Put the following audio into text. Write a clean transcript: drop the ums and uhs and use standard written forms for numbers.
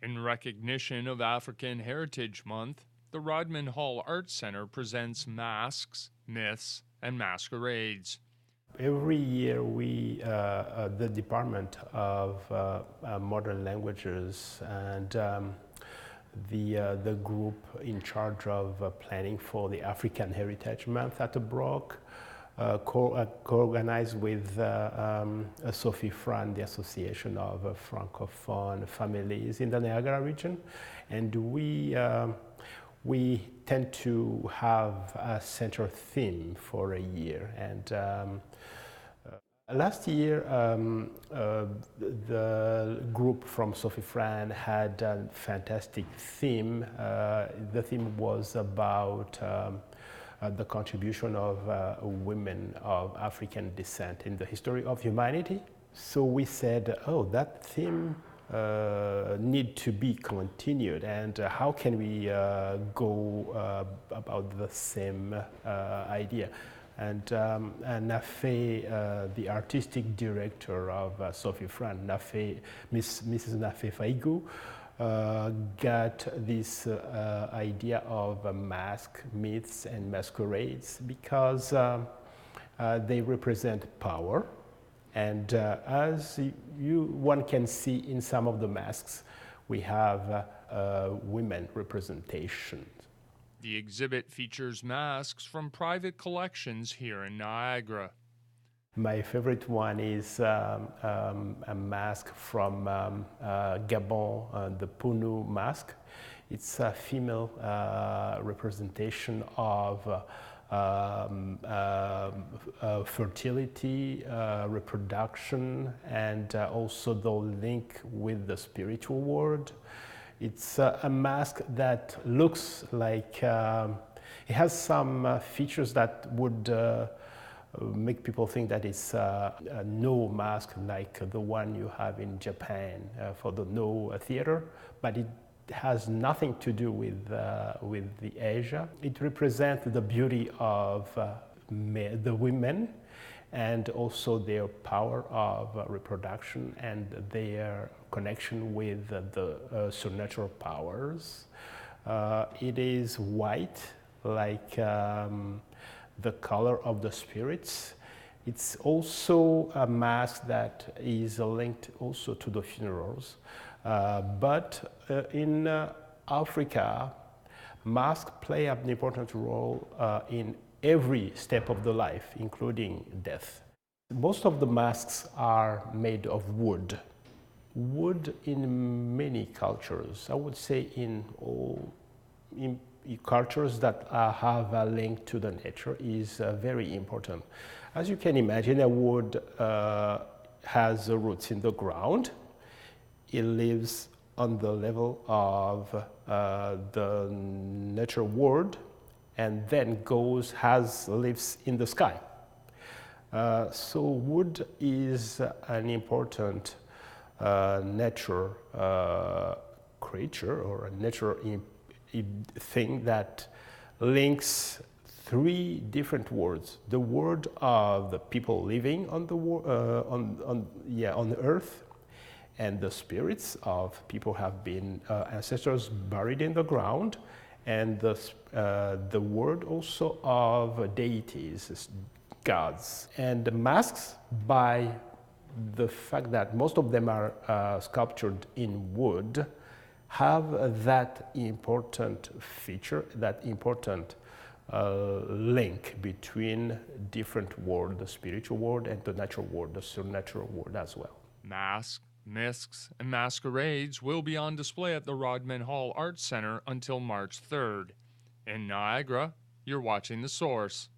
In recognition of African Heritage Month, the Rodman Hall Art Centre presents masks, myths, and masquerades. Every year, the Department of Modern Languages and the group in charge of planning for the African Heritage Month at the Brock co-organized with Sophie Fran, the Association of Francophone Families in the Niagara region, and we tend to have a central theme for a year. And last year, the group from Sophie Fran had a fantastic theme. The theme was about the contribution of women of African descent in the history of humanity. So we said, oh, that theme need to be continued, and how can we go about the same idea? And Nafe, the artistic director of Sophie Fran, Mrs. Nafe Faigu, got this idea of mask, myths, and masquerades because they represent power. And as one can see in some of the masks, we have women representation. The exhibit features masks from private collections here in Niagara. My favorite one is a mask from Gabon, the Punu mask. It's a female representation of fertility, reproduction, and also the link with the spiritual world. It's a mask that looks like it has some features that would make people think that it's a no mask like the one you have in Japan for the no theater, but it has nothing to do with the Asia. It represents the beauty of the women and also their power of reproduction and their connection with the supernatural powers. It is white, like the color of the spirits. It's also a mask that is linked also to the funerals. But in Africa, masks play an important role in every step of the life, including death. Most of the masks are made of wood. Wood in many cultures, I would say in cultures that have a link to the nature, is very important. As you can imagine, a wood has roots in the ground. It lives on the level of the natural world, and then lives in the sky. So wood is an important nature creature or a nature thing that links three different worlds: the world of the people living on the on Earth, and the spirits of people have been ancestors buried in the ground, and the world also of deities, gods. And the masks, by the fact that most of them are sculptured in wood, have that important feature, that important link between different worlds, the spiritual world and the natural world, the supernatural world as well. Masks, myths, and masquerades will be on display at the Rodman Hall Art Centre until March 3rd. In Niagara, you're watching The Source.